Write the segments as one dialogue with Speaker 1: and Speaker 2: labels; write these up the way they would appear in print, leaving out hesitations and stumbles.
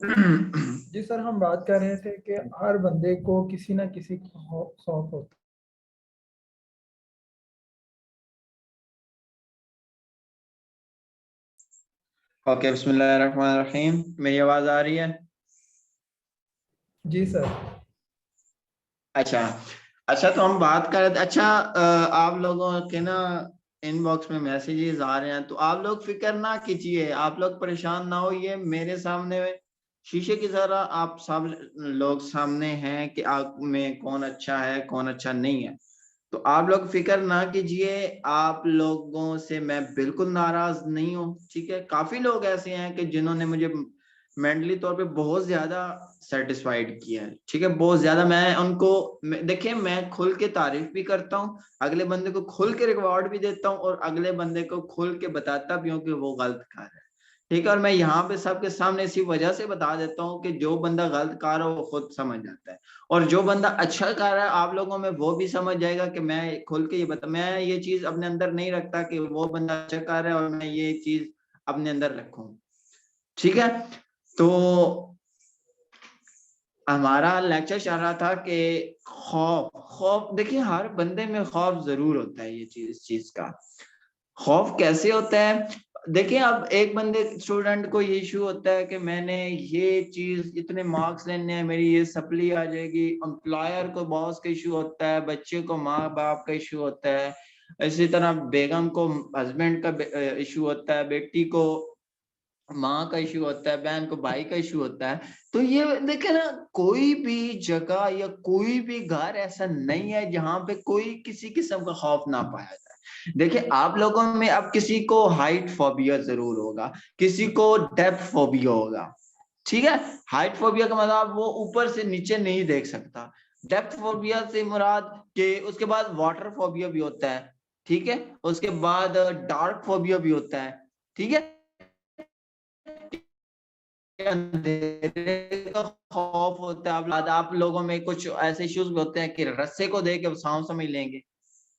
Speaker 1: जी sir, हम बात कर रहे थे कि हर बंदे को किसी ना किसी शौक होता
Speaker 2: ओके, बिस्मिल्लाहिर्रहमानिर्रहीम। मेरी आवाज आ रही है?
Speaker 1: है। जी सर।
Speaker 2: अच्छा। अच्छा, तो हम बात कर रहे थे। अच्छा, आप लोगों के ना इनबॉक्स में मैसेजेस आ रहे हैं, तो आप लोग फिक्र ना कीजिए, आप लोग परेशान ना होइए। मेरे सामने शीशे की तरह आप सब लोग सामने हैं कि आप में कौन अच्छा है कौन अच्छा नहीं है। तो आप लोग फिक्र ना कीजिए, आप लोगों से मैं बिल्कुल नाराज नहीं हूँ। ठीक है, काफी लोग ऐसे हैं कि जिन्होंने मुझे मेंटली तौर पे बहुत ज्यादा सेटिस्फाइड किया है। ठीक है, बहुत ज्यादा। मैं उनको देखिए, मैं खुल के तारीफ भी करता हूँ, अगले बंदे को खुल के रिवॉर्ड भी देता हूँ, और अगले बंदे को खुल के बताता भी हूँ कि वो गलत कर रहा है। ठीक है, और मैं यहाँ पे सबके सामने इसी वजह से बता देता हूँ कि जो बंदा गलत कर रहा है वो खुद समझ जाता है, और जो बंदा अच्छा कर रहा है आप लोगों में वो भी समझ जाएगा कि मैं खुल के ये बता, मैं ये चीज अपने अंदर नहीं रखता कि वो बंदा अच्छा कर रहा है और मैं ये चीज अपने अंदर रखूं। ठीक है, तो हमारा लेक्चर चल रहा था कि खौफ खौफ देखिए, हर बंदे में खौफ जरूर होता है। ये चीज, इस चीज का खौफ कैसे होता है? देखिए, अब एक बंदे स्टूडेंट को ये इशू होता है कि मैंने ये चीज, इतने मार्क्स लेने हैं, मेरी ये सप्ली आ जाएगी। एम्प्लॉयर को बॉस का इशू होता है, बच्चे को माँ बाप का इशू होता है, इसी तरह बेगम को हस्बैंड का इशू होता है, बेटी को माँ का इशू होता है, बहन को भाई का इशू होता है। तो ये देखे ना, कोई भी जगह या कोई भी घर ऐसा नहीं है जहां पे कोई किसी किस्म का खौफ ना पाया जाए। देखिए, आप लोगों में अब किसी को हाइट फोबिया जरूर होगा, किसी को डेप्थ फोबिया होगा। ठीक है, हाइट फोबिया का मतलब वो ऊपर से नीचे नहीं देख सकता। डेप्थ फोबिया से मुराद के उसके बाद वाटर फोबिया भी होता है। ठीक है, उसके बाद डार्क फोबिया भी होता है। ठीक है, अंधेरे का खौफ होता है। आप लोगों में कुछ ऐसे इश्यूज भी होते हैं कि रस्से को देख के सांप समझ लेंगे।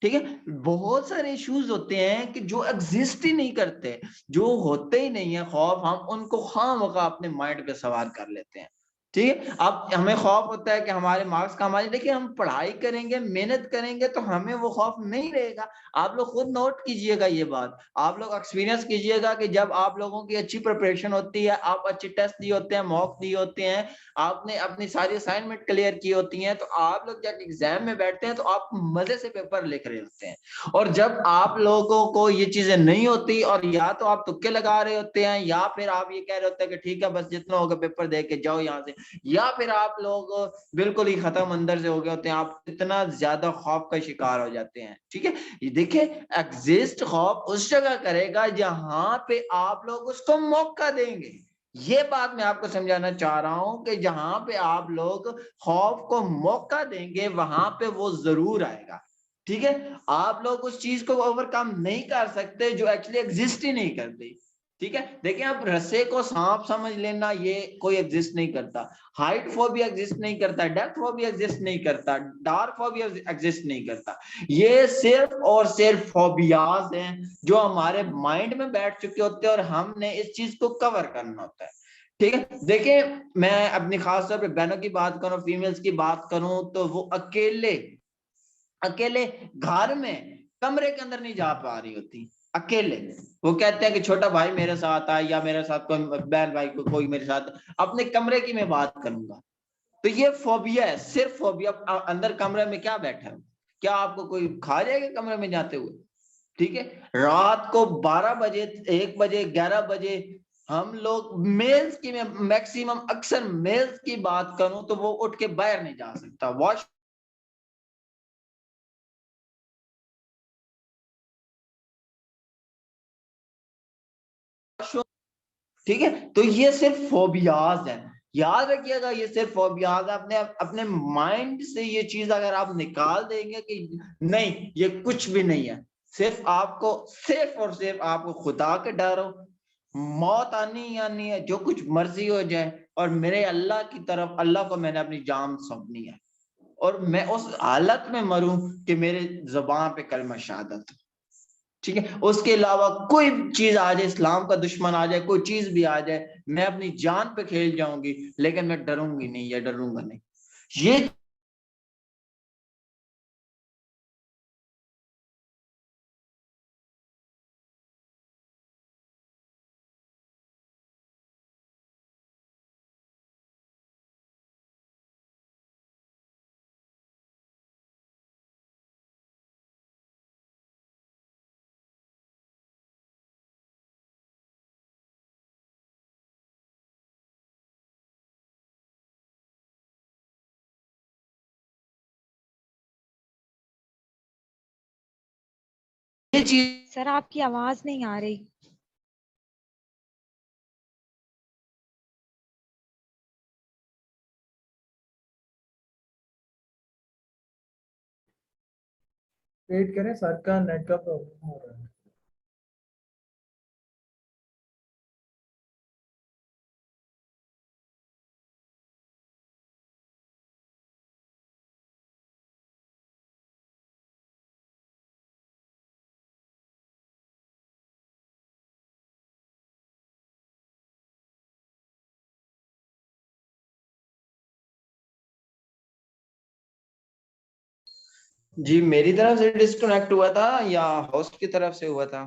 Speaker 2: ठीक है, बहुत सारे इश्यूज होते हैं कि जो एग्जिस्ट ही नहीं करते, जो होते ही नहीं है खौफ, हम उनको खामखा अपने माइंड पे सवार कर लेते हैं। ठीक है, अब हमें खौफ होता है कि हमारे मार्क्स कम आ जाए। देखिए, हम पढ़ाई करेंगे, मेहनत करेंगे तो हमें वो खौफ नहीं रहेगा। आप लोग खुद नोट कीजिएगा ये बात, आप लोग एक्सपीरियंस कीजिएगा कि जब आप लोगों की अच्छी प्रिपरेशन होती है, आप अच्छे टेस्ट दिए होते हैं, मॉक दिए होते हैं, आपने अपनी सारी असाइनमेंट क्लियर की होती हैं, तो आप लोग जब एग्जाम में बैठते हैं तो आप मजे से पेपर लिख रहे होते हैं। और जब आप लोगों को ये चीजें नहीं होती, और या तो आप तुक्के लगा रहे होते हैं, या फिर आप ये कह रहे होते हैं कि ठीक है बस जितना होगा पेपर दे के जाओ यहाँ से, या फिर आप लोग बिल्कुल ही खत्म अंदर से हो गए होते हैं, आप इतना ज्यादा खौफ का शिकार हो जाते हैं। ठीक है, ये देखिए, एग्जिस्ट खौफ उस जगह करेगा जहां पे आप लोग उसको मौका देंगे। ये बात मैं आपको समझाना चाह रहा हूं कि जहां पे आप लोग खौफ को मौका देंगे वहां पे वो जरूर आएगा। ठीक है, आप लोग उस चीज को ओवरकम नहीं कर सकते जो एक्चुअली एग्जिस्ट ही नहीं करती। ठीक है, देखिए, आप रस्से को सांप समझ लेना, ये कोई एग्जिस्ट नहीं करता। हाइट फोबिया एग्जिस्ट नहीं करता, डेप्थ फोबिया एग्जिस्ट नहीं करता, डार्क फोबिया एग्जिस्ट नहीं करता। ये सिर्फ और सिर्फ फोबियाज हैं जो हमारे माइंड में बैठ चुके होते हैं और हमने इस चीज को कवर करना होता है। ठीक है, देखिए, मैं अपनी खास तौर पे बहनों की बात करूं, फीमेल्स की बात करूं, तो वो अकेले अकेले घर में कमरे के अंदर नहीं जा पा रही होती। अकेले वो कहते हैं कि छोटा भाई मेरे साथ आए, या मेरे साथ कोई बहन भाई को कोई मेरे साथ अपने कमरे की मैं बात करूंगा। तो ये फोबिया है, सिर्फ फोबिया। अंदर कमरे में क्या बैठा है, क्या आपको कोई खा जाएगा कमरे में जाते हुए? ठीक है, रात को 12 बजे, 1 बजे, 11 बजे हम लोग मेल्स की, मैं मैक्सिमम अक्सर मेल्स की बात करूं तो वो उठ के बाहर नहीं जा सकता, वॉश। ठीक है, तो ये सिर्फ फोबियाज है। याद रखिएगा, ये सिर्फ फोबियाज है। अपने अपने माइंड से ये चीज अगर आप निकाल देंगे कि नहीं ये कुछ भी नहीं है, सिर्फ आपको, सिर्फ और सिर्फ आपको खुदा के डर हो, मौत आनी आनी है, जो कुछ मर्जी हो जाए, और मेरे अल्लाह की तरफ, अल्लाह को मैंने अपनी जान सौंपनी है, और मैं उस हालत में मरूं कि मेरे जुबान पे कलमा शहादत हो। ठीक है, उसके अलावा कोई चीज आ जाए, इस्लाम का दुश्मन आ जाए, कोई चीज भी आ जाए, मैं अपनी जान पे खेल जाऊंगी, लेकिन मैं डरूंगी नहीं या डरूंगा नहीं। ये चीज
Speaker 3: सर आपकी आवाज नहीं आ रही।
Speaker 1: वेट करें, सर का नेट का प्रॉब्लम हो रहा है।
Speaker 2: जी मेरी तरफ से डिस्कनेक्ट हुआ था या होस्ट की तरफ से हुआ था?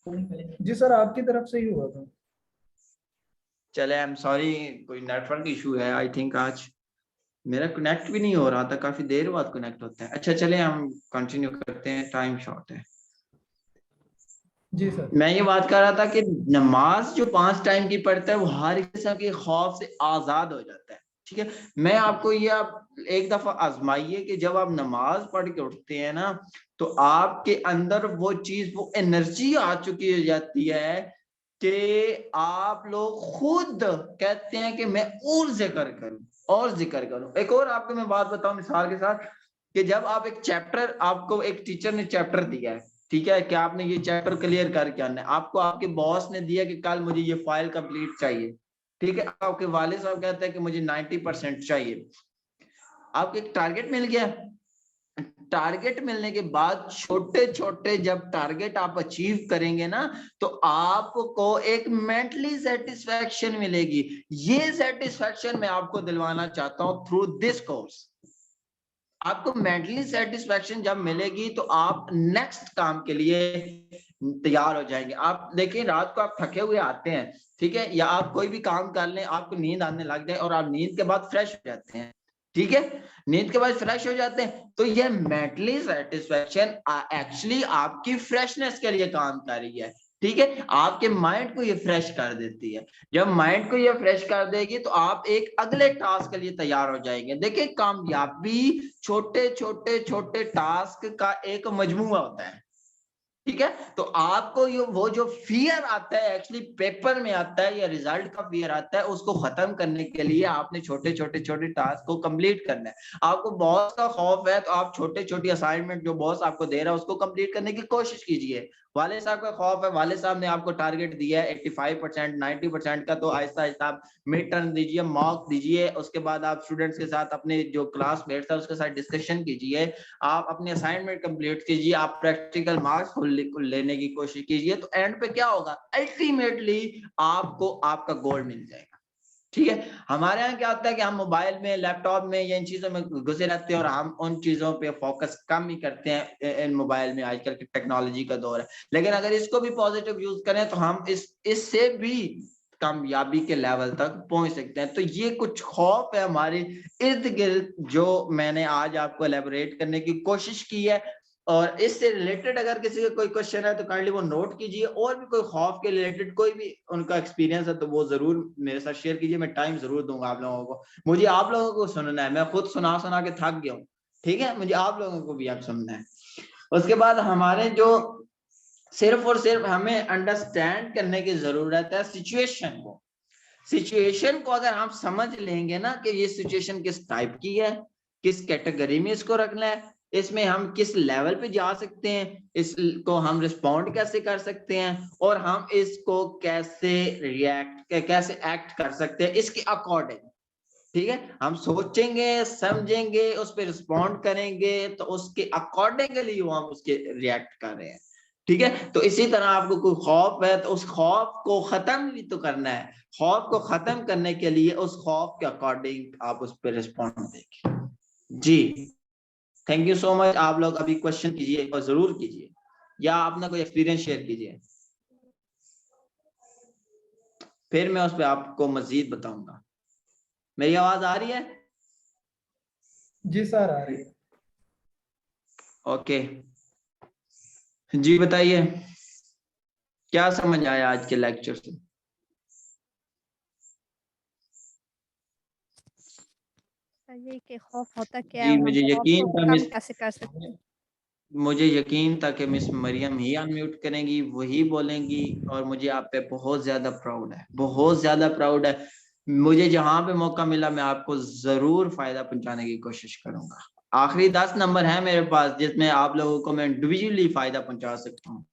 Speaker 1: जी सर, आपकी तरफ से ही हुआ था।
Speaker 2: चले, आई एम सॉरी, कोई नेटवर्क इशू है आई थिंक। आज मेरा कनेक्ट भी नहीं हो रहा था, काफी देर बाद कनेक्ट होता है। अच्छा चले, हम कंटिन्यू करते हैं, टाइम शॉर्ट है।
Speaker 1: जी सर।
Speaker 2: मैं ये बात कर रहा था कि नमाज जो 5 टाइम की पढ़ता है वो हर किस्म के खौफ से आजाद हो जाता है। ठीक है, मैं आपको ये, आप एक दफा आजमाइए कि जब आप नमाज पढ़ के उठते हैं ना, तो आपके अंदर वो चीज, वो एनर्जी आ चुकी हो जाती है कि आप लोग खुद कहते हैं कि मैं और जिक्र करूं और जिक्र करूं। एक और आपको मैं बात बताऊं मिसाल के साथ, कि जब आप एक चैप्टर, आपको एक टीचर ने चैप्टर दिया है, ठीक है, कि आपने ये चैप्टर क्लियर करके आना है, आपको आपके बॉस ने दिया कि कल मुझे ये फाइल कंप्लीट चाहिए, ठीक है, आपके वालिद साहब कहते हैं कि मुझे 90% चाहिए, आपको एक टारगेट मिल गया। टारगेट मिलने के बाद छोटे छोटे जब टारगेट आप अचीव करेंगे ना, तो आपको एक मेंटली सेटिस्फैक्शन मिलेगी। ये सेटिस्फैक्शन मैं आपको दिलवाना चाहता हूं थ्रू दिस कोर्स। आपको मेंटली सेटिस्फैक्शन जब मिलेगी तो आप नेक्स्ट काम के लिए तैयार हो जाएंगे। आप देखिए, रात को आप थके हुए आते हैं, ठीक है, या आप कोई भी काम कर लें, आपको नींद आने लग जाए और आप नींद के बाद फ्रेश हो जाते हैं, ठीक है, नींद के बाद फ्रेश हो जाते हैं, तो ये मेंटली सेटिस्फैक्शन एक्चुअली आपकी फ्रेशनेस के लिए काम कर रही है। ठीक है, आपके माइंड को ये फ्रेश कर देती है। जब माइंड को ये फ्रेश कर देगी तो आप एक अगले टास्क के लिए तैयार हो जाएंगे। देखिए, कामयाबी छोटे छोटे छोटे टास्क का एक मजमूआ होता है, ठीक है। तो आपको ये वो जो फियर आता है एक्चुअली पेपर में आता है या रिजल्ट का फियर आता है, उसको खत्म करने के लिए आपने छोटे छोटे छोटे टास्क को कंप्लीट करना है। आपको बॉस का खौफ है तो आप छोटे छोटी असाइनमेंट जो बॉस आपको दे रहा है उसको कंप्लीट करने की कोशिश कीजिए। वाले साहब का खौफ है, वाले साहब ने आपको टारगेट दिया है 85% 90% का, तो आहिस्ता आहिस्ता आप मिड टर्म दीजिए, मॉक दीजिए, उसके बाद आप स्टूडेंट्स के साथ, अपने जो क्लासमेट्स है उसके साथ डिस्कशन कीजिए, आप अपनी असाइनमेंट कंप्लीट कीजिए, आप प्रैक्टिकल मार्क्स लेने की कोशिश कीजिए। तो एंड पे क्या होगा, अल्टीमेटली आपको आपका गोल मिल जाएगा। ठीक है, हमारे यहाँ क्या होता है कि हम मोबाइल में, लैपटॉप में या इन चीजों में घुसे रहते हैं और हम उन चीजों पे फोकस कम ही करते हैं। इन मोबाइल में आजकल की टेक्नोलॉजी का दौर है, लेकिन अगर इसको भी पॉजिटिव यूज करें तो हम इससे भी कामयाबी के लेवल तक पहुंच सकते हैं। तो ये कुछ खौफ है हमारे इर्द गिर्द जो मैंने आज आपको एलेबोरेट करने की कोशिश की है। और इससे रिलेटेड अगर किसी का कोई क्वेश्चन है तो काइंडली वो नोट कीजिए, और भी कोई खौफ के रिलेटेड कोई भी उनका एक्सपीरियंस है तो वो जरूर मेरे साथ शेयर कीजिए। मैं टाइम जरूर दूंगा आप लोगों को, मुझे आप लोगों को सुनना है, मैं खुद सुना सुना के थक गया हूँ, ठीक है, मुझे आप लोगों को भी आप सुनना है। उसके बाद हमारे जो सिर्फ और सिर्फ हमें अंडरस्टैंड करने की जरूरत है सिचुएशन को। सिचुएशन को अगर हम समझ लेंगे ना कि ये सिचुएशन किस टाइप की है, किस कैटेगरी में इसको रखना है, इसमें हम किस लेवल पे जा सकते हैं, इसको हम रिस्पॉन्ड कैसे कर सकते हैं, और हम इसको कैसे रिएक्ट, कैसे एक्ट कर सकते हैं, इसके अकॉर्डिंग ठीक है, हम सोचेंगे, समझेंगे, उस पर रिस्पॉन्ड करेंगे, तो उसके अकॉर्डिंगली वो हम उसके रिएक्ट कर रहे हैं। ठीक है, तो इसी तरह आपको कोई खौफ है तो उस खौफ को खत्म भी तो करना है। खौफ को खत्म करने के लिए उस खौफ के अकॉर्डिंग आप उस पर रिस्पॉन्ड देंगे। जी, थैंक यू सो मच। आप लोग अभी क्वेश्चन कीजिए और जरूर कीजिए, या अपना कोई एक्सपीरियंस शेयर कीजिए, फिर मैं उस पर आपको मजीद बताऊंगा। मेरी आवाज आ रही है?
Speaker 1: जी सर आ रही है।
Speaker 2: ओके, जी बताइए, क्या समझ आया आज के लेक्चर से?
Speaker 4: ये कि खौफ होता क्या है
Speaker 2: जी,
Speaker 4: और हम
Speaker 2: मुझे
Speaker 4: खौफ
Speaker 2: यकीन
Speaker 4: को
Speaker 2: था
Speaker 4: कम
Speaker 2: मिस
Speaker 4: कैसे कर सकते हैं।
Speaker 2: मुझे यकीन था कि मिस मरियम ही अनम्यूट करेंगी, वही बोलेंगी, और मुझे आप पे बहुत ज्यादा प्राउड है, बहुत ज्यादा प्राउड है। मुझे जहां पे मौका मिला मैं आपको जरूर फायदा पहुंचाने की कोशिश करूंगा। आखिरी 10 नंबर है मेरे पास जिसमें आप लोगों को मैं इंडिविजुअली फायदा पहुंचा सकता हूँ,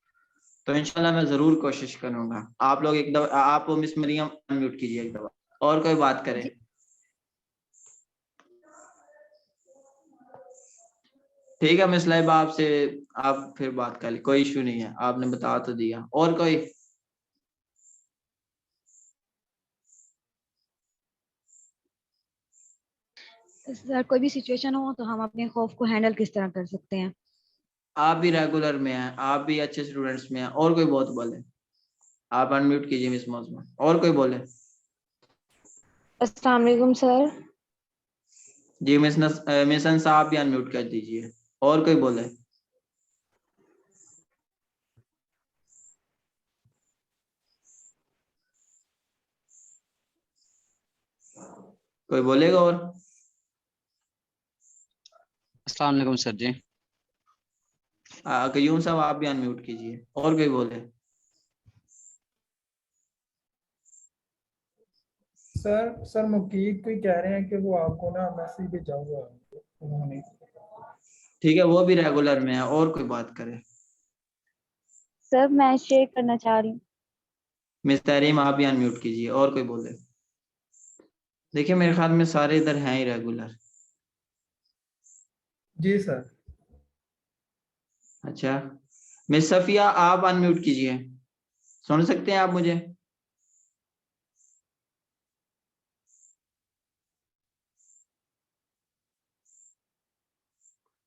Speaker 2: तो इंशाल्लाह मैं जरूर कोशिश करूंगा। आप लोग एक दफा, आप मिस मरियम अनम्यूट कीजिए एक दफा, और कोई बात करे।
Speaker 4: जी,
Speaker 2: ठीक है मिस लाइबा, आपसे आप फिर बात कर ली, कोई इशू नहीं है, आपने बता तो दिया। और कोई?
Speaker 3: सर कोई भी सिचुएशन हो तो हम अपने खौफ को हैंडल किस तरह कर सकते हैं?
Speaker 2: आप भी रेगुलर में हैं, आप भी अच्छे स्टूडेंट्स में हैं, और कोई बहुत बोले? आप अनम्यूट कीजिए मिस मौसमा, और कोई बोले?
Speaker 5: अस्सलाम वालेकुम सर।
Speaker 2: जी मिस अंसा, आप भी अनम्यूट कर दीजिए, और कोई बोले? कोई बोलेगा? और
Speaker 6: अस्सलाम वालेकुम सर जी।
Speaker 2: कयूम साहब आप भी अनम्यूट कीजिए, और कोई बोले?
Speaker 1: सर मुकीद कोई कह रहे हैं कि वो आपको ना मैसेज भेजा हुआ है उन्होंने।
Speaker 2: ठीक है, वो भी रेगुलर में है, और कोई बात करे?
Speaker 5: सर मैं शेयर करना चाह रही हूँ।
Speaker 2: मिस तहरीम आप भी अनम्यूट कीजिए, और कोई बोले? देखिए मेरे ख्याल में सारे इधर हैं ही रेगुलर।
Speaker 1: जी सर।
Speaker 2: अच्छा, मिस सफिया आप अनम्यूट कीजिए, सुन सकते हैं आप मुझे?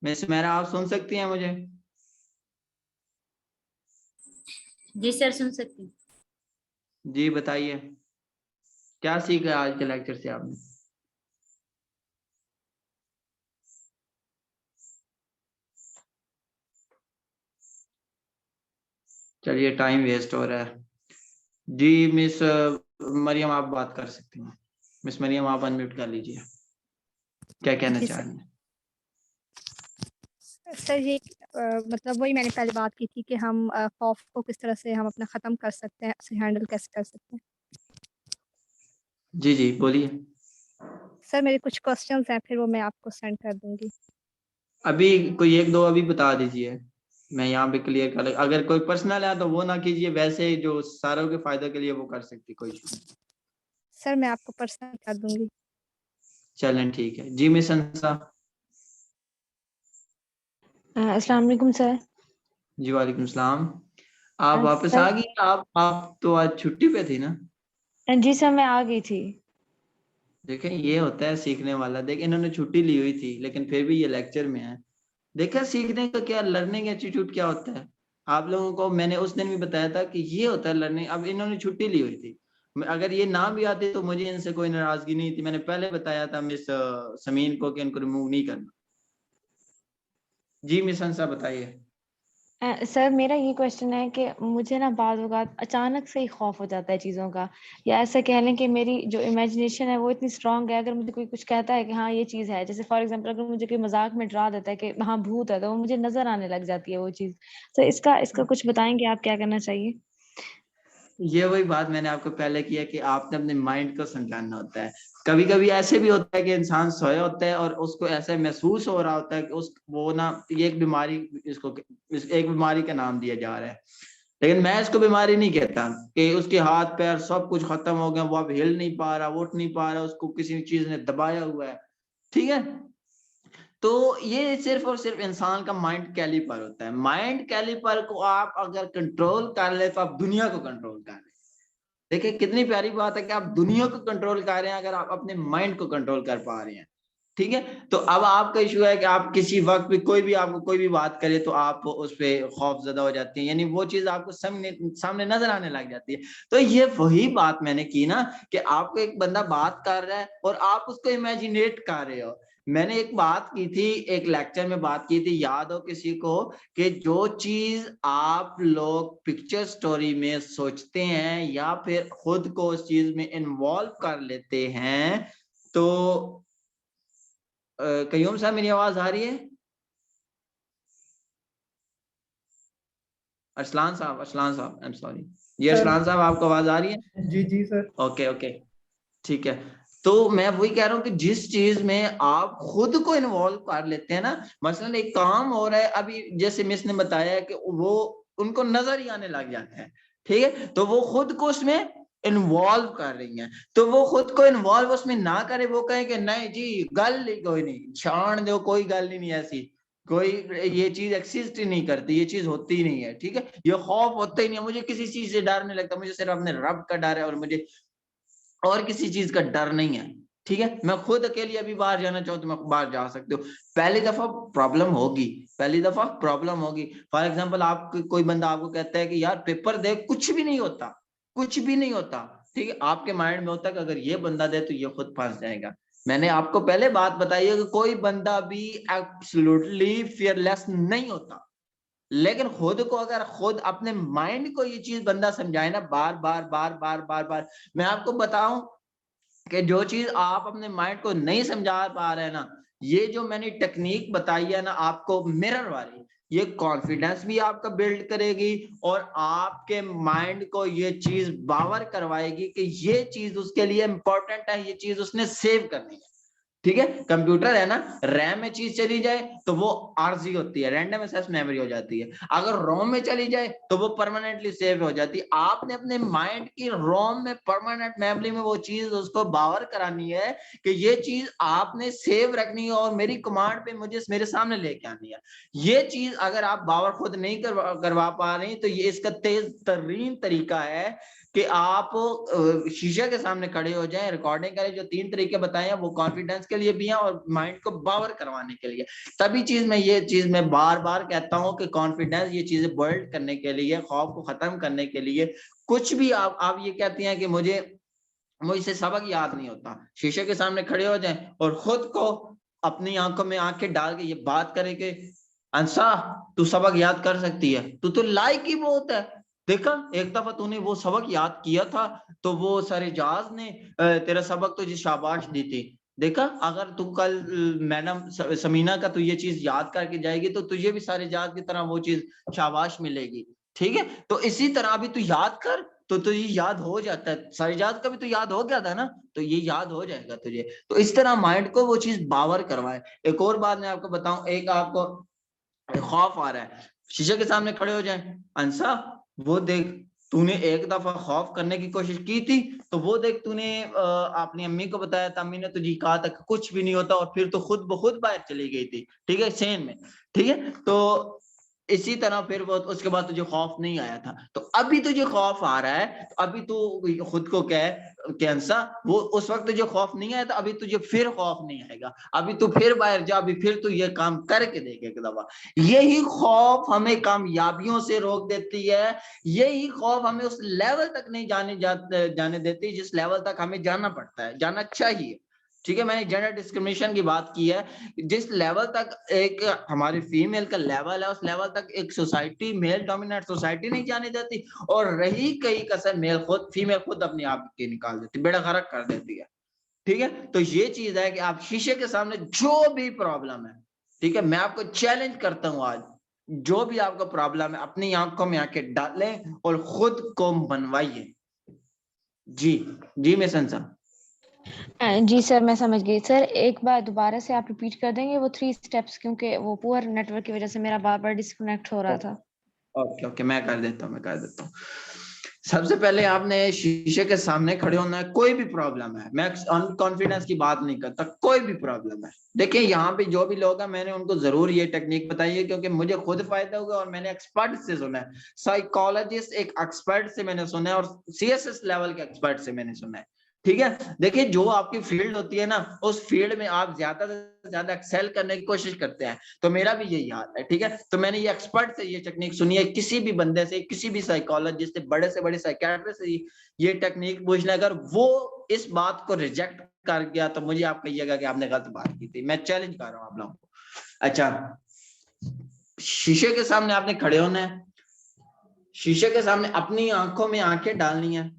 Speaker 2: मिस मेरा आप सुन सकती हैं मुझे?
Speaker 7: जी सर सुन सकती हूँ।
Speaker 2: जी बताइए, क्या सीखा आज के लेक्चर से आपने? चलिए टाइम वेस्ट हो रहा है। जी मिस मरियम आप बात कर सकती हैं। मिस मरियम आप अनम्यूट कर लीजिए, क्या कहना
Speaker 4: जी
Speaker 2: चाह
Speaker 4: सर।
Speaker 2: रही हैं?
Speaker 4: सर ये मतलब वही मैंने पहले बात की थी कि हम खौफ को किस तरह से हम अपना ख़त्म कर सकते हैं, उसे हैंडल कैसे कर सकते हैं।
Speaker 2: जी जी बोलिए।
Speaker 4: सर मेरे कुछ क्वेश्चंस हैं, फिर वो मैं आपको सेंड कर दूंगी।
Speaker 2: अभी कोई एक दो अभी बता दीजिए, मैं यहाँ पे क्लियर कर, अगर कोई पर्सनल है तो वो ना कीजिए, वैसे जो सारों के फायदे के लिए वो कर सकती, कोई इशू नहीं।
Speaker 4: सर मैं आपको पर्सनल कर दूंगी।
Speaker 2: चलें ठीक है। जी मिस अंसा।
Speaker 5: अस्सलाम वालेकुम सर।
Speaker 2: जी वालेकुम सलाम। आप वापस
Speaker 5: सर
Speaker 2: आ गई? आप तो आज छुट्टी पे थी ना?
Speaker 5: जी सर मैं आ गई थी।
Speaker 2: देखें ये होता है सीखने वाला, देख इन्होंने छुट्टी ली हुई थी लेकिन फिर भी ये लेक्चर में है। देखा सीखने का क्या, लर्निंग एटीट्यूड क्या होता है। आप लोगों को मैंने उस दिन भी बताया था कि ये होता है लर्निंग। अब इन्होंने छुट्टी ली हुई थी, अगर ये ना भी आते तो मुझे इनसे कोई नाराजगी नहीं थी, मैंने पहले बताया था मिस समीन को कि इनको रिमूव नहीं करना। जी मिस हंसा बताइए।
Speaker 5: सर मेरा ये क्वेश्चन है कि मुझे ना बाज़ औक़ात अचानक से ही खौफ हो जाता है चीज़ों का, या ऐसा कह लें कि मेरी जो इमेजिनेशन है वो इतनी स्ट्रांग है, अगर मुझे कोई कुछ कहता है कि हाँ ये चीज़ है, जैसे फॉर एग्जांपल अगर मुझे कोई मजाक में डरा देता है कि हाँ भूत है, तो वो मुझे नजर आने लग जाती है वो चीज़। तो इसका कुछ बताएंगे आप क्या करना चाहिए?
Speaker 2: ये वही बात मैंने आपको पहले किया कि आपने अपने माइंड को समझाना होता है। कभी कभी ऐसे भी होता है कि इंसान सोया होता है और उसको ऐसा महसूस हो रहा होता है कि उस वो ना, ये एक बीमारी, इसको एक बीमारी का नाम दिया जा रहा है, लेकिन मैं इसको बीमारी नहीं कहता कि उसके हाथ पैर सब कुछ खत्म हो गया, वो अब हिल नहीं पा रहा, उठ नहीं पा रहा, उसको किसी चीज ने दबाया हुआ है, ठीक है। तो ये सिर्फ और सिर्फ इंसान का माइंड कैलिपर होता है। माइंड कैलिपर को आप अगर कंट्रोल कर ले तो आप दुनिया को कंट्रोल कर ले। देखिए कितनी प्यारी बात है कि आप दुनिया को कंट्रोल कर रहे हैं अगर आप अपने माइंड को कंट्रोल कर पा रहे हैं, ठीक है। तो अब आपका इशू है कि आप किसी वक्त भी कोई भी आपको कोई भी बात करे तो आप उस पर खौफजदा हो जाती है, यानी वो चीज आपको सामने नजर आने लग जाती है। तो ये वही बात मैंने की ना कि आपको एक बंदा बात कर रहा है और आप उसको इमेजिनेट कर रहे हो। मैंने एक बात की थी, एक लेक्चर में बात की थी, याद हो किसी को, कि जो चीज आप लोग पिक्चर स्टोरी में सोचते हैं या फिर खुद को उस चीज में इन्वॉल्व कर लेते हैं, तो कयूम साहब मेरी आवाज आ रही है? अरसलान साहब, आई एम सॉरी, ये अरसलान साहब आपको आवाज आ रही है?
Speaker 1: जी सर।
Speaker 2: ओके ठीक है। तो मैं वही कह रहा हूँ कि जिस चीज में आप खुद को इन्वॉल्व कर लेते हैं ना, मसलन एक काम हो रहा है अभी, जैसे मिस ने बताया कि वो उनको नजर ही आने लग जाता है, ठीक है, तो वो खुद को उसमें इन्वॉल्व कर रही हैं। तो वो खुद को इन्वॉल्व उसमें ना करे, वो कहे कि नहीं जी गल ही कोई नहीं, छाण दो, कोई गल ही नहीं ऐसी, कोई ये चीज एक्सिस्ट ही नहीं करती, ये चीज होती ही नहीं है, ठीक है, ये खौफ होता ही नहीं है, मुझे किसी चीज से डर नहीं लगता, मुझे सिर्फ अपने रब का डर है और मुझे और किसी चीज का डर नहीं है, ठीक है। मैं खुद अकेली अभी बाहर जाना चाहूँ तो मैं बाहर जा सकती हूँ। पहली दफा प्रॉब्लम होगी, फॉर एग्जांपल आप कोई बंदा आपको कहता है कि यार पेपर दे, कुछ भी नहीं होता, ठीक है, आपके माइंड में होता है कि अगर ये बंदा दे तो ये खुद फंस जाएगा। मैंने आपको पहले बात बताई है कि कोई बंदा भी एब्सोल्युटली फियरलेस नहीं होता, लेकिन खुद को अगर खुद अपने माइंड को ये चीज बंदा समझाए ना बार, मैं आपको बताऊं कि जो चीज आप अपने माइंड को नहीं समझा पा रहे हैं ना, ये जो मैंने टेक्निक बताई है ना आपको मिरर वाली, ये कॉन्फिडेंस भी आपका बिल्ड करेगी और आपके माइंड को ये चीज बावर करवाएगी कि ये चीज उसके लिए इंपॉर्टेंट है, ये चीज उसने सेव करनी है, ठीक है। कंप्यूटर है ना, रैम में चीज चली जाए तो वो आरजी होती है, रैंडम एक्सेस मेमोरी हो जाती है, अगर रोम में चली जाए तो वो परमानेंटली सेव हो जाती है। आपने अपने माइंड की रोम में परमानेंट मेमोरी में वो चीज उसको बावर करानी है कि ये चीज आपने सेव रखनी है और मेरी कमांड पे मुझे मेरे सामने लेके आनी है। ये चीज अगर आप बावर खुद नहीं करवा पा रही तो ये इसका तेज तरीन तरीका है कि आप शीशे के सामने खड़े हो जाएं, रिकॉर्डिंग करें। जो 3 तरीके बताए हैं वो कॉन्फिडेंस के लिए भी हैं और माइंड को बावर करवाने के लिए। तभी ये चीज मैं बार बार कहता हूं कि कॉन्फिडेंस ये चीजें बिल्ड करने के लिए, खौफ को खत्म करने के लिए, कुछ भी आप ये कहती हैं कि मुझसे सबक याद नहीं होता, शीशे के सामने खड़े हो जाएं और खुद को अपनी आंखों में आंखें डाल के ये बात करें कि अंसा तू सबक याद कर सकती है, तू तो लायक ही बहुत है। देखा एक दफा तूने वो सबक याद किया था तो वो सारे जहाज ने तेरा सबक तुझे शाबाश दी थी। देखा अगर तू कल मैडम समीना का तू ये चीज याद करके जाएगी तो तुझे भी सारे जहाज की तरह वो चीज शाबाश मिलेगी, ठीक है। तो इसी तरह अभी तू याद कर तो तुझे याद हो जाता है, सारे जहाज का भी तो याद हो गया था ना, तो ये याद हो जाएगा तुझे। तो इस तरह माइंड को वो चीज बावर करवाए। एक और बात मैं आपको बताऊं, एक आपको खौफ आ रहा है, शीशे के सामने खड़े हो जाए, अंसा वो देख तूने एक दफा खौफ करने की कोशिश की थी तो वो देख तूने अपनी अम्मी को बताया था, अम्मी ने तुझे कहा था कि कुछ भी नहीं होता और फिर तो खुद ब खुद बाहर चली गई थी, ठीक है, सेन में, ठीक है। तो इसी तरह फिर वो उसके बाद तुझे खौफ नहीं आया था, तो अभी तुझे खौफ आ रहा है, तो अभी तू खुद को कह कि अंसा वो उस वक्त तुझे खौफ नहीं आया था, अभी तुझे फिर खौफ नहीं आएगा, अभी तू फिर बाहर जा, अभी फिर तू ये काम करके देख एक दफा। यही खौफ हमें कामयाबियों से रोक देती है, यही खौफ हमें उस लेवल तक नहीं जाने देती जिस लेवल तक हमें जाना पड़ता है, जाना चाहिए, ठीक है। मैंने जेंडर डिस्क्रिमिनेशन की बात की है, जिस लेवल तक एक हमारी फीमेल का लेवल है उस लेवल तक एक सोसाइटी, मेल डोमिनेट सोसाइटी नहीं जाने देती, और रही कई कसर फीमेल खुद अपने आप के निकाल देती, बेड़ा गर्क कर देती है, ठीक है। तो ये चीज है कि आप शीशे के सामने जो भी प्रॉब्लम है, ठीक है, मैं आपको चैलेंज करता हूं आज, जो भी आपका प्रॉब्लम है अपनी आंखों में आंखें डालें और खुद को बनवाइए। जी मैं संसा।
Speaker 5: जी सर, मैं समझ गई। सर एक बार दोबारा से आप रिपीट कर देंगे वो 3 स्टेप्स, क्योंकि वो पुअर नेटवर्क की वजह से मेरा बार बार डिस्कनेक्ट हो रहा था।
Speaker 2: ओके ओके, मैं कर देता हूँ। सबसे पहले आपने शीशे के सामने खड़े होना है। कोई भी प्रॉब्लम है, मैं अनकॉन्फिडेंस की बात नहीं करता, कोई भी प्रॉब्लम है, देखिए यहाँ पे जो भी लोग हैं मैंने उनको जरूर ये टेक्निक बताई है क्योंकि मुझे खुद फायदा होगा और मैंने एक्सपर्ट से सुना है, साइकोलॉजिस्ट एक एक्सपर्ट से मैंने सुना है और CSS लेवल के एक्सपर्ट से मैंने सुना है। ठीक है, देखिए जो आपकी फील्ड होती है ना, उस फील्ड में आप ज्यादा से ज्यादा एक्सेल करने की कोशिश करते हैं, तो मेरा भी यही हाल है। ठीक है, तो मैंने ये एक्सपर्ट से ये टेक्निक सुनी है, किसी भी बंदे से, किसी भी साइकोलॉजिस्ट से, बड़े से बड़े साइकियाट्रिस्ट से ये टेक्निक पूछ ले, अगर वो इस बात को रिजेक्ट कर गया तो मुझे आप कहिएगा कि आपने गलत बात की थी। मैं चैलेंज कर रहा हूँ आप लोगों को। अच्छा, शीशे के सामने आपने खड़े होना है, शीशे के सामने अपनी आंखों में आंखें डालनी है,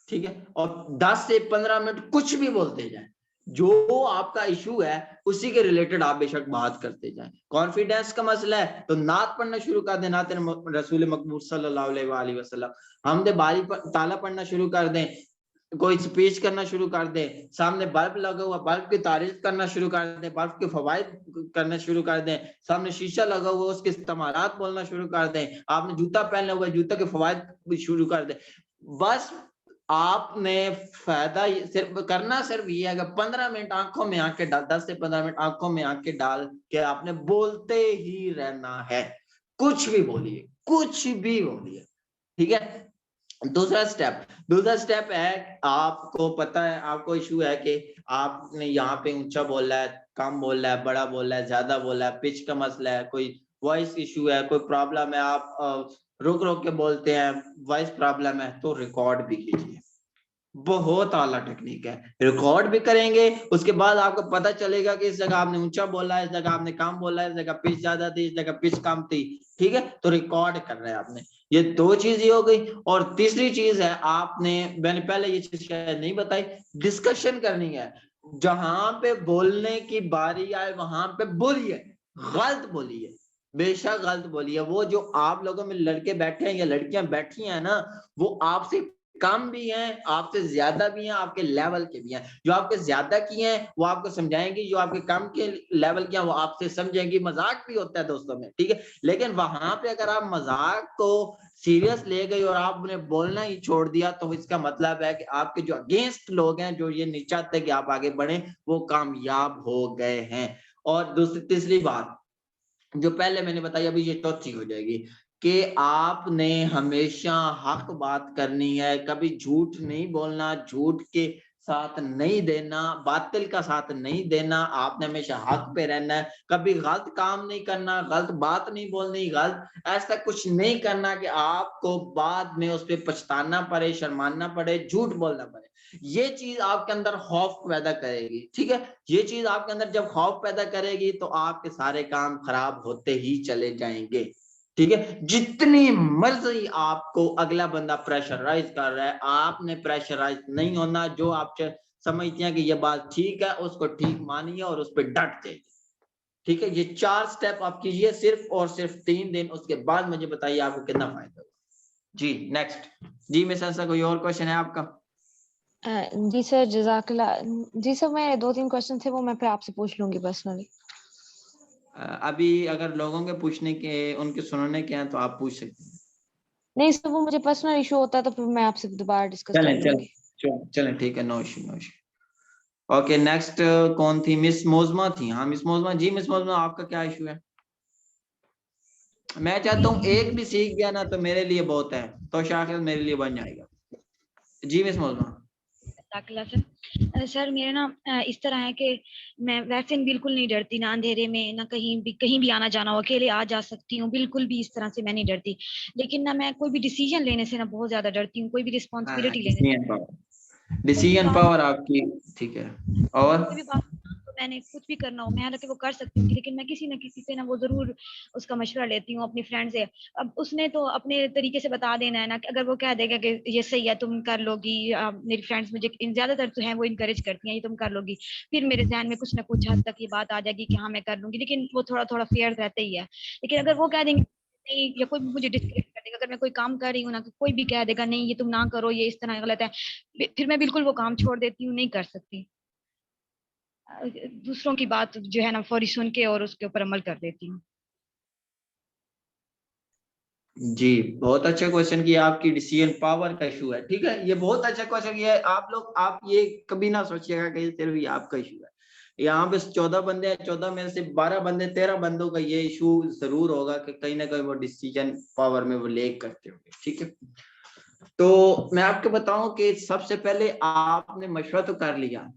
Speaker 2: ठीक है, और 10 से 15 मिनट कुछ भी बोलते जाए, जो आपका इशू है उसी के रिलेटेड आप बेशक बात करते जाएं। कॉन्फिडेंस का मसला है तो नात पढ़ना शुरू कर दें, नात रसूल मकबूल सल्लल्लाहु अलैहि वसल्लम, हमदे बारी ताला पढ़ना शुरू कर दें, कोई स्पीच करना शुरू कर दे, सामने बल्ब लगा हुआ बल्ब की तारीफ करना शुरू कर दे, बल्ब के फवायद करना शुरू कर दें, सामने शीशा लगा हुआ उसके इस्तेमालात बोलना शुरू कर दें, आपने जूता पहना हुआ जूता के फवायद शुरू कर दें। बस आपने फायदा सिर्फ करना सिर्फ ये है कि 15 मिनट आंखों में आंखें डाल, 10 से 15 मिनट आंखों में आंखें डाल के आपने बोलते ही रहना है, कुछ भी बोलिए, कुछ भी बोलिए। ठीक है, दूसरा स्टेप है, आपको पता है आपको इशू है कि आपने यहाँ पे ऊंचा बोला है, कम बोला है, बड़ा बोला है, ज्यादा बोला है, पिच का मसला है, कोई वॉइस इशू है, कोई प्रॉब्लम है, आप रुक रुक के बोलते हैं, वॉइस प्रॉब्लम है, तो रिकॉर्ड भी कीजिए। बहुत आला टेक्निक है, रिकॉर्ड भी करेंगे, उसके बाद आपको पता चलेगा कि इस जगह आपने ऊंचा बोला है, इस जगह आपने कम बोला है, इस जगह पिच ज्यादा थी, इस जगह पिच कम थी। ठीक है, तो रिकॉर्ड कर रहे हैं आपने। ये दो चीजें हो गई, और तीसरी चीज है आपने, मैंने पहले ये चीज शायद नहीं बताई, डिस्कशन करनी है। जहां पे बोलने की बारी आए वहां पे बोलिए, गलत बोलिए, बेशक गलत बोलिए। वो जो आप लोगों में लड़के बैठे हैं या लड़कियां बैठी हैं ना, वो आपसे कम भी हैं, आपसे ज्यादा भी हैं, आपके लेवल के भी हैं। जो आपके ज्यादा की हैं वो आपको समझाएंगी, जो आपके कम के लेवल के हैं वो आपसे समझेंगी। मजाक भी होता है दोस्तों में, ठीक है, लेकिन वहां पे अगर आप मजाक को सीरियस ले गए और आपने बोलना ही छोड़ दिया तो इसका मतलब है कि आपके जो अगेंस्ट लोग हैं, जो ये नहीं चाहते कि आप आगे बढ़े, वो कामयाब हो गए हैं। और दूसरी तीसरी बात जो पहले मैंने बताई, अभी ये चौथी हो जाएगी, कि आपने हमेशा हक बात करनी है, कभी झूठ नहीं बोलना, झूठ के साथ नहीं देना, बातिल का साथ नहीं देना, आपने हमेशा हक पे रहना है, कभी गलत काम नहीं करना, गलत बात नहीं बोलनी, गलत ऐसा कुछ नहीं करना कि आपको बाद में उस पर पछताना पड़े, शर्माना पड़े, झूठ बोलना पड़े। ये चीज आपके अंदर खौफ पैदा करेगी। ठीक है, ये चीज आपके अंदर जब खौफ पैदा करेगी तो आपके सारे काम खराब होते ही चले जाएंगे। ठीक है, जितनी मर्जी आपको अगला बंदा प्रेशराइज कर रहा है, आपने प्रेशराइज नहीं होना। जो आप समझते हैं कि ये बात ठीक है, उसको ठीक मानिए और उस पर डट जाइए। ठीक है, ये 4 स्टेप आप कीजिए सिर्फ और सिर्फ 3 दिन, उसके बाद मुझे बताइए आपको कितना फायदा होगा। जी नेक्स्ट। जी मिस अंसा, कोई और क्वेश्चन है आपका?
Speaker 5: जी सर, जज़ाकल्लाह। जी सर, मैं 2-3 क्वेश्चन थे वो मैं फिर आपसे पूछ लूंगी पर्सनली।
Speaker 2: अभी अगर लोगों के पूछने के, उनके सुनने के हैं तो आप पूछ सकते हैं।
Speaker 5: नहीं सर, वो मुझे पर्सनल इशू होता है तो फिर मैं आपसे दोबारा डिस्कस कर लूंगी।
Speaker 2: चलें ठीक है, नो इशू। ओके नेक्स्ट कौन थी? मिस मोजमा थी। हाँ मिस मोजमा। जी मिस मोजमा, आपका क्या इशू है? मैं चाहता हूँ एक भी सीख गया ना तो मेरे लिए बहुत है, तो शायद मेरे लिए बन जाएगा। जी मिस मोजमा।
Speaker 3: सर मेरे ना इस तरह है कि मैं वैसे बिल्कुल नहीं डरती, ना अंधेरे में, ना कहीं भी आना जाना हो, अकेले आ जा सकती हूँ, बिल्कुल भी इस तरह से मैं नहीं डरती। लेकिन ना मैं कोई भी डिसीजन लेने से ना बहुत ज्यादा डरती हूँ, कोई भी रिस्पॉन्सिबिलिटी लेने से।
Speaker 2: डिसीजन पावर आपकी ठीक है। और
Speaker 3: कोई भी बात तो मैंने कुछ भी करना हो, मैं हालांकि वो कर सकती हूँ, लेकिन मैं किसी न किसी से ना वो जरूर उसका मशवरा लेती हूँ, अपनी फ्रेंड से। अब उसने तो अपने तरीके से बता देना है ना, कि अगर वो कह देगा कि ये सही है तुम कर लोगी, मेरी फ्रेंड्स मुझे ज्यादातर तो है वो इनकरेज करती हैं, ये तुम कर लोगी, फिर मेरे ध्यान में कुछ ना कुछ हद तक ये बात आ जाएगी कि हाँ मैं कर लूंगी, लेकिन वो थोड़ा थोड़ा फेयर रहता ही है। लेकिन अगर वो कह देंगे नहीं, या कोई मुझे डिस्करेज कर देगा, अगर मैं कोई काम कर रही हूँ ना, कोई भी कह देगा नहीं ये तुम ना करो, ये इस तरह गलत है, फिर मैं बिल्कुल वो काम छोड़ देती हूँ, नहीं कर सकती। दूसरों की बात जो है ना फौरी सुन के और उसके ऊपर अमल कर देती हूँ।
Speaker 2: जी, बहुत अच्छा क्वेश्चन किया। आपकी डिसीजन पावर का इशू है, ठीक है, ये बहुत अच्छा क्वेश्चन किया है। आप ये कभी ना सोचिएगा कि सिर्फ ये आपका इशू है। यहाँ पे 14 बंदे हैं, 14 में से 12 बंदे 13 बंदों का ये इशू जरूर होगा कि कहीं ना कहीं वो डिसीजन पावर में वो लेक करते होंगे, ठीक है। तो मैं आपको बताऊं कि सबसे पहले आपने मशवरा तो कर लिया।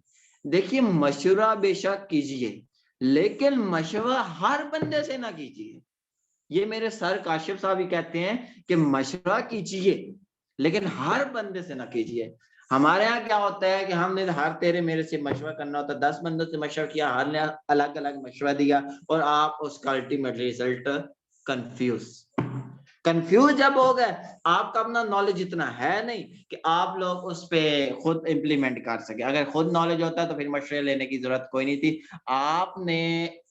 Speaker 2: देखिए, मशवरा बेशक कीजिए, लेकिन मशवरा हर बंदे से ना कीजिए। ये मेरे सर काशिफ साहब ही कहते हैं कि मशवरा कीजिए, लेकिन हर बंदे से ना कीजिए। हमारे यहाँ क्या होता है कि हमने हर तेरे मेरे से मशवरा करना होता है, 10 बंदों से मशवरा किया, हर ने अलग अलग मशवरा दिया, और आप उसका अल्टीमेट रिजल्ट कंफ्यूज जब हो गए, आपका अपना नॉलेज इतना है नहीं कि आप लोग उस पे खुद इम्प्लीमेंट कर सके। अगर खुद नॉलेज होता तो फिर मशवरे लेने की जरूरत कोई नहीं थी। आपने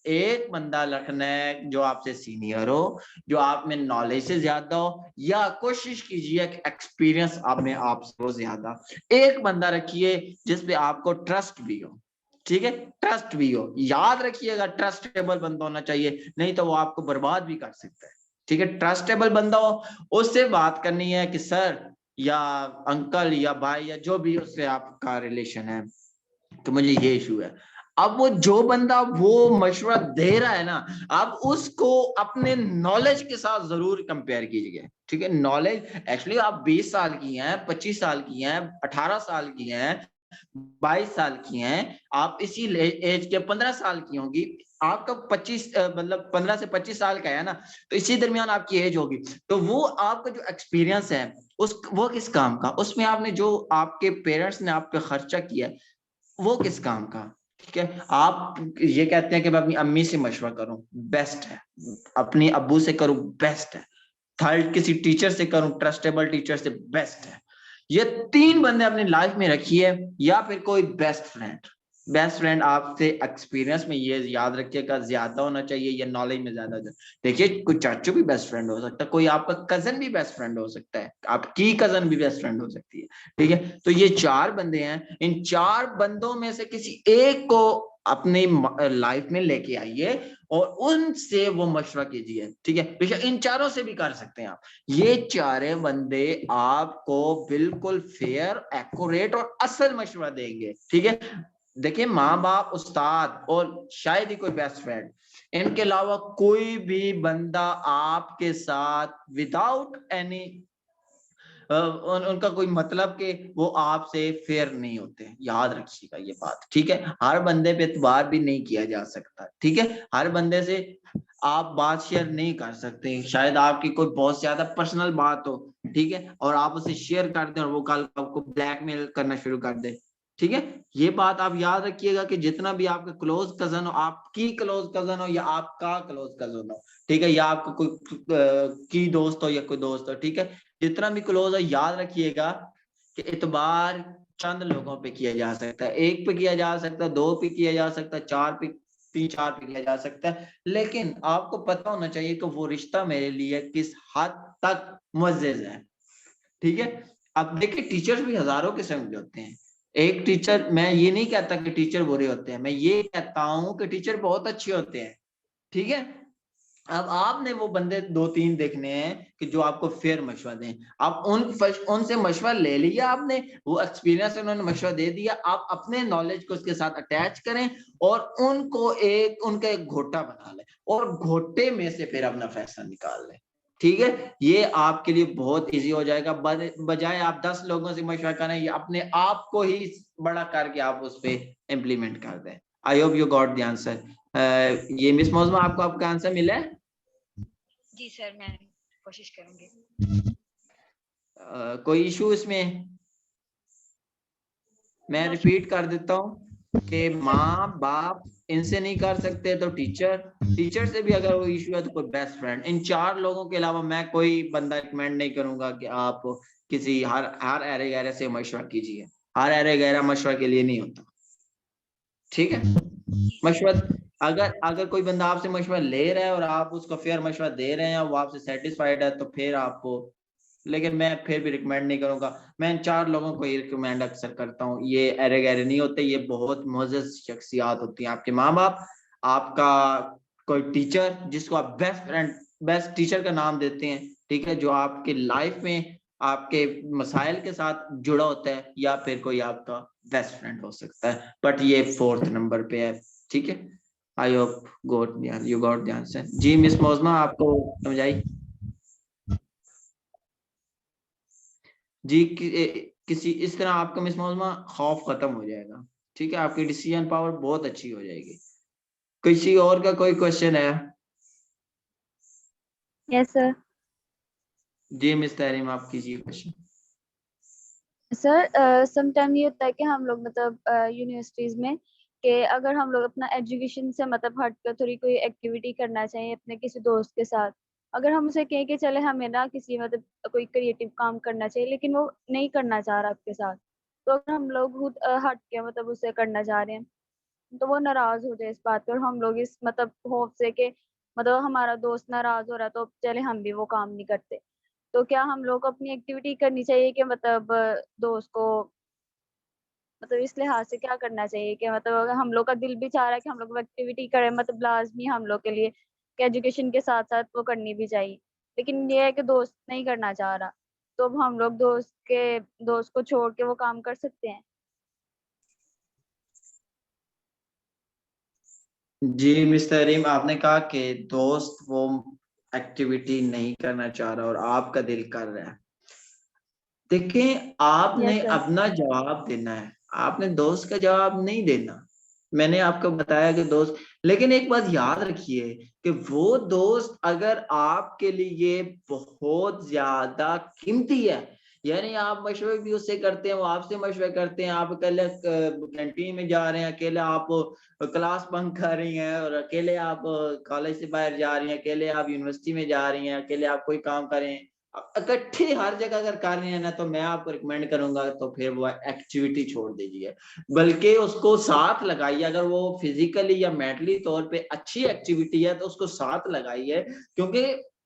Speaker 2: एक बंदा रखना है जो आपसे सीनियर हो, जो आप में नॉलेज से ज्यादा हो, या कोशिश कीजिए कि एक्सपीरियंस आप में आपसे हो ज्यादा। एक बंदा रखिए जिसपे आपको ट्रस्ट भी हो, ठीक है, ट्रस्ट भी हो। याद रखिएगा, ट्रस्टेबल बंदा होना चाहिए, नहीं तो वो आपको बर्बाद भी कर सकता है, ठीक है। ट्रस्टेबल बंदा हो, उससे बात करनी है कि सर या अंकल या भाई या जो भी उससे आपका रिलेशन है, तो मुझे ये इशू है। अब वो जो बंदा वो मशवरा दे रहा है ना, अब उसको अपने नॉलेज के साथ जरूर कंपेयर कीजिए, ठीक है। नॉलेज एक्चुअली आप 20 साल की हैं, 25 साल की हैं, 18 साल की हैं, 22 साल की हैं, आप इसी एज के 15 साल की होंगी, आपका 25 मतलब 15 से 25 साल का है ना, तो इसी दरमियान आपकी एज होगी। तो वो आपका जो एक्सपीरियंस है वो किस काम का, उसमें आपने जो आपके पेरेंट्स ने आप पे खर्चा किया वो किस काम का, ठीक है। आप ये कहते हैं कि मैं अपनी अम्मी से मशवरा करूं, बेस्ट है। अपनी अब्बू से करूं, बेस्ट है। थर्ड किसी टीचर से करूं, ट्रस्टेबल टीचर से, बेस्ट है। ये 3 बंदे अपनी लाइफ में रखिए, या फिर कोई बेस्ट फ्रेंड आपसे एक्सपीरियंस में ये याद रखिएगा ज्यादा होना चाहिए या नॉलेज में ज्यादा। देखिए, कोई चाचू भी बेस्ट फ्रेंड हो सकता है, कोई आपका कजन भी बेस्ट फ्रेंड हो सकता है, आपकी कजन भी बेस्ट फ्रेंड हो सकती है, ठीक है। तो ये 4 बंदे हैं, इन 4 बंदों में से किसी एक को अपनी लाइफ में लेके आइए और उनसे वो मशवरा कीजिए, ठीक है। बेशक इन 4 से भी कर सकते हैं आप। ये 4 बंदे आपको बिल्कुल फेयर, एक्यूरेट और असल मशवरा देंगे, ठीक है। देखिए, माँ बाप, उस्ताद और शायद ही कोई बेस्ट फ्रेंड, इनके अलावा कोई भी बंदा आपके साथ विदाउट एनी उनका कोई मतलब कि वो आपसे फेयर नहीं होते, याद रखिएगा ये बात, ठीक है। हर बंदे पे एतबार भी नहीं किया जा सकता, ठीक है। हर बंदे से आप बात शेयर नहीं कर सकते, शायद आपकी कोई बहुत ज्यादा पर्सनल बात हो, ठीक है, और आप उसे शेयर कर दें और वो कल आपको ब्लैकमेल करना शुरू कर दे, ठीक है। ये बात आप याद रखिएगा कि जितना भी आपका क्लोज कजन हो, आपकी क्लोज कजन हो या आपका क्लोज कजन हो, ठीक है, या आपका कोई की दोस्त हो या कोई दोस्त हो, ठीक है, जितना भी क्लोज है, याद रखिएगा कि इतबार चंद लोगों पे किया जा सकता है। 1 पे किया जा सकता है, 2 पे किया जा सकता है, 4 पे, 3-4 पे किया जा सकता है, लेकिन आपको पता होना चाहिए कि वो रिश्ता मेरे लिए किस हद तक मुअज़्ज़ज़ है, ठीक है। अब देखिए, टीचर्स भी हजारों किस्म के होते हैं। एक टीचर, मैं ये नहीं कहता कि टीचर बुरे होते हैं, मैं ये कहता हूं कि टीचर बहुत अच्छे होते हैं, ठीक है। अब आपने वो बंदे 2-3 देखने हैं कि जो आपको फेयर मशवरा दें। आप उनसे मशवरा ले लिया आपने, वो एक्सपीरियंस से उन्होंने मशवरा दे दिया, आप अपने नॉलेज को उसके साथ अटैच करें और उनको उनका एक घोटा बना लें और घोटे में से फिर अपना फैसला निकाल लें, ठीक है। ये आपके लिए बहुत इजी हो जाएगा, बजाय आप 10 लोगों से मशवरा करें, या अपने आप को ही बड़ा करके आप उस पर इम्प्लीमेंट कर दें। I hope you got the answer. ये मिस मौजमा, आपको आपका आंसर मिला है?
Speaker 3: जी सर, मैं कोशिश करूंगी।
Speaker 2: कोई इशू इसमें? मैं रिपीट कर देता हूँ कि माँ बाप इनसे नहीं कर सकते तो टीचर से भी अगर वो इशू है तो कोई बेस्ट फ्रेंड। इन 4 लोगों के अलावा मैं कोई बंदा रिकमेंड नहीं करूंगा कि आप किसी हर अरे गहरे से मशवरा कीजिए। हर अरे गहरा मशवरा के लिए नहीं होता, ठीक है। मशवरा अगर कोई बंदा आपसे मशवरा ले रहा है और आप उसको फेयर मशवरा दे रहे हैं, वो आपसे सेटिस्फाइड है, तो फिर आपको, लेकिन मैं फिर भी रिकमेंड नहीं करूंगा। मैं इन 4 लोगों को ही रिकमेंड अक्सर करता हूँ। ये अरे गहरे नहीं होते, ये बहुत मुअज़्ज़ज़ शख्सियात होती हैं। आपके माँ बाप, आपका कोई टीचर जिसको आप बेस्ट टीचर का नाम देते हैं, ठीक है, जो आपके लाइफ में आपके मसाइल के साथ जुड़ा होता है, या फिर कोई आपका बेस्ट फ्रेंड हो सकता है, बट ये 4th नंबर पे है। ठीक है, I hope got you got the answer. जी मिस मोज़मा, आपको समझ आई? जी किसी इस तरह आपका मिस मोज़मा खौफ खत्म हो जाएगा। ठीक है, आपकी डिसीजन पावर बहुत अच्छी हो जाएगी। किसी और का कोई क्वेश्चन है?
Speaker 5: Yes sir.
Speaker 2: जी मिस तहरीम, आप कीजिए क्वेश्चन।
Speaker 5: सर समटाइम ये होता है कि हम लोग मतलब यूनिवर्सिटीज में कि अगर हम लोग अपना एजुकेशन से मतलब हट कर थोड़ी कोई एक्टिविटी करना चाहिए अपने किसी दोस्त के साथ, अगर हम उसे कहें कि चले हमें ना किसी मतलब कोई क्रिएटिव काम करना चाहिए, लेकिन वो नहीं करना चाह रहा आपके साथ, तो अगर हम लोग खुद हट के मतलब उसे करना चाह रहे हैं, तो वो नाराज हो जाए इस बात पर, हम लोग इस मतलब होप से कि मतलब हमारा दोस्त नाराज हो रहा है तो चले हम भी वो काम नहीं करते। तो क्या हम लोग को अपनी एक्टिविटी करनी चाहिए कि मतलब दोस्त को मतलब इस लिहाज से क्या करना चाहिए कि मतलब अगर हम लोग का दिल भी चाह रहा है कि हम लोग वो एक्टिविटी करें, मतलब लाजमी हम लोग के लिए कि एजुकेशन के साथ साथ वो करनी भी चाहिए, लेकिन ये है कि दोस्त नहीं करना चाह रहा, तो अब हम लोग दोस्त को छोड़ के वो काम कर सकते हैं?
Speaker 2: जी मिस तहरीम, आपने कहा कि दोस्त वो एक्टिविटी नहीं करना चाह रहा और आपका दिल कर रहा है। देखिए, आपने
Speaker 5: यस सर।
Speaker 2: अपना जवाब देना है, आपने दोस्त का जवाब नहीं देना। मैंने आपको बताया कि दोस्त, लेकिन एक बात याद रखिए कि वो दोस्त अगर आपके लिए बहुत ज्यादा कीमती है, यानी आप मशवरे भी उससे करते हैं, वो आपसे मशवरे करते हैं, आप अकेले कैंटीन में जा रहे हैं, अकेले आप क्लास बंक कर रही हैं, और अकेले आप कॉलेज से बाहर जा रही हैं, अकेले आप यूनिवर्सिटी में जा रही हैं, अकेले आप कोई काम कर रहे हैं, इकट्ठे हर जगह अगर कर रहे हैं ना, तो मैं आपको रिकमेंड करूंगा तो फिर वो एक्टिविटी छोड़ दीजिए, बल्कि उसको साथ लगाइए। अगर वो फिजिकली या मेंटली तौर पे अच्छी एक्टिविटी है तो उसको साथ लगाइए, क्योंकि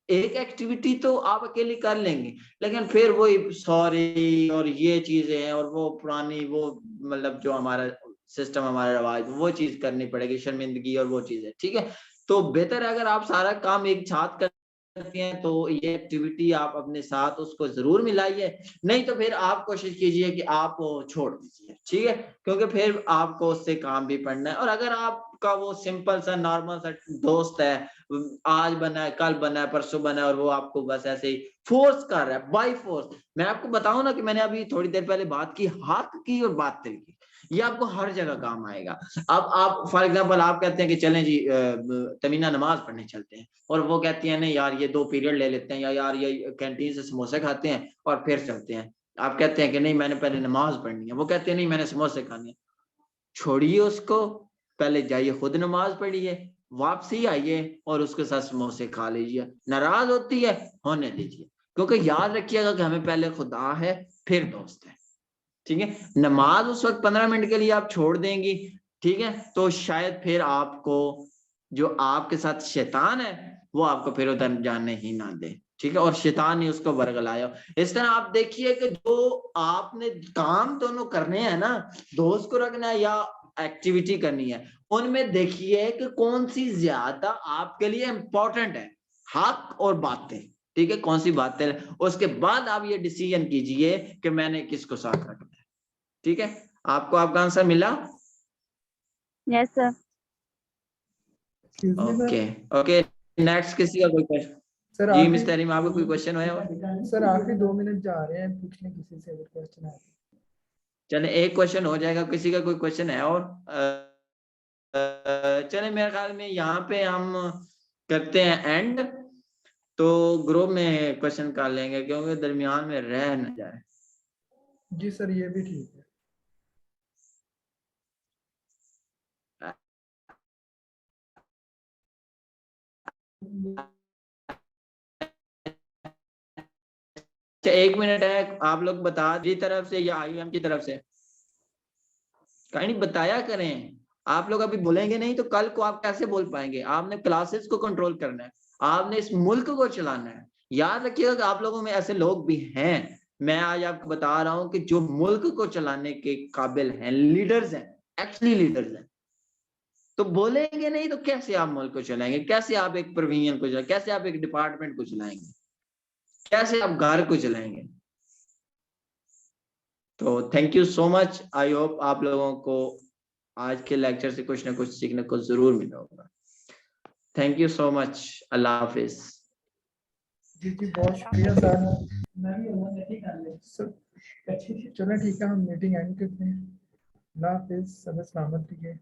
Speaker 2: एक एक्टिविटी तो आप अकेले कर लेंगे, लेकिन फिर वो सॉरी और ये चीजें हैं और वो पुरानी वो मतलब जो हमारा सिस्टम हमारा रवाज वो चीज करनी पड़ेगी, शर्मिंदगी और वो चीज है। ठीक है, तो बेहतर अगर आप सारा काम एक साथ करती हैं तो ये एक्टिविटी आप अपने साथ उसको जरूर मिलाइए, नहीं तो फिर आप कोशिश कीजिए कि आप छोड़ दीजिए। ठीक है, क्योंकि फिर आपको उससे काम भी पढ़ना है, और अगर आपका वो सिंपल सा नॉर्मल सा दोस्त है, आज बना है कल बना है परसों बना है, और वो आपको बस ऐसे ही फोर्स कर रहा है बाय फोर्स, मैं आपको बताऊं ना कि मैंने अभी थोड़ी देर पहले बात की हक की और बातिल की, ये आपको हर जगह काम आएगा। अब आप फॉर एग्जांपल आप कहते हैं कि चलें जी तमीना नमाज पढ़ने चलते हैं, और वो कहती है नहीं यार ये 2 पीरियड ले लेते हैं, या यार ये कैंटीन से समोसे खाते हैं और फिर चलते हैं। आप कहते हैं कि नहीं मैंने पहले नमाज पढ़नी है, वो कहते हैं नहीं मैंने समोसे खाने हैं। छोड़िए उसको, पहले जाइए खुद नमाज पढ़िए, वापसी आइए और उसके साथ समोसे खा लीजिए। नाराज होती है होने दीजिए, क्योंकि याद रखिएगा कि हमें पहले खुदा है फिर दोस्त है। ठीक है, नमाज उस वक्त 15 मिनट के लिए आप छोड़ देंगी, ठीक है, तो शायद फिर आपको जो आपके साथ शैतान है वो आपको फिर उधर जाने ही ना दे। ठीक है, और शैतान ही उसको बरगलाया। इस तरह आप देखिए कि जो आपने काम दोनों करने हैं ना, दोस्त को रखना है या एक्टिविटी करनी है, उनमें देखिए कि कौन सी ज्यादा आपके लिए इंपॉर्टेंट है, हक और बातें। ठीक है, कौन सी बातें, उसके बाद आप ये डिसीजन कीजिए कि मैंने किसको साथ रखना है। ठीक है, आपको आपका आंसर मिला?
Speaker 5: Yes sir.
Speaker 1: Excuse me
Speaker 2: okay okay, next किसी का कोई क्वेश्चन?
Speaker 1: सर
Speaker 2: जी
Speaker 1: आखिरी
Speaker 2: मिस्टर तहरीम, आपका कोई क्वेश्चन है?
Speaker 1: सर आखिरी 2 मिनट जा रहे हैं, पूछने किसी से अगर क्वेश्चन है।
Speaker 2: चले एक क्वेश्चन हो जाएगा, किसी का कोई क्वेश्चन है? और चले मेरे ख्याल में यहाँ पे हम करते हैं एंड, तो ग्रुप में क्वेश्चन कर लेंगे क्योंकि दरमियान में रह न जाए।
Speaker 1: जी सर ये भी ठीक है।
Speaker 2: अच्छा 1 मिनट है, आप लोग बता दी तरफ से या IUM की तरफ से कहीं बताया करें। आप लोग अभी बोलेंगे नहीं तो कल को आप कैसे बोल पाएंगे? आपने क्लासेस को कंट्रोल करना है, आपने इस मुल्क को चलाना है। याद रखिएगा कि आप लोगों में ऐसे लोग भी हैं, मैं आज आपको बता रहा हूं कि जो मुल्क को चलाने के काबिल हैं, लीडर्स हैं, एक्चुअली लीडर्स हैं। तो बोलेंगे नहीं तो कैसे आप मुल्क को चलाएंगे, कैसे आप एक प्रोविजन को चलाएंगे, कैसे आप एक डिपार्टमेंट को चलाएंगे? कैसे आप घर को चलाएंगे। तो thank you so much. I hope आप लोगों को आज के लेक्चर से कुछ ना कुछ सीखने को जरूर मिला होगा। Thank you so much. अल्लाह हाफिज।
Speaker 1: जी जी बहुत शुक्रिया सर। चलो ठीक है, हम मीटिंग एंड करते हैं। अल्लाह हाफिज, सब सलामत रहिए।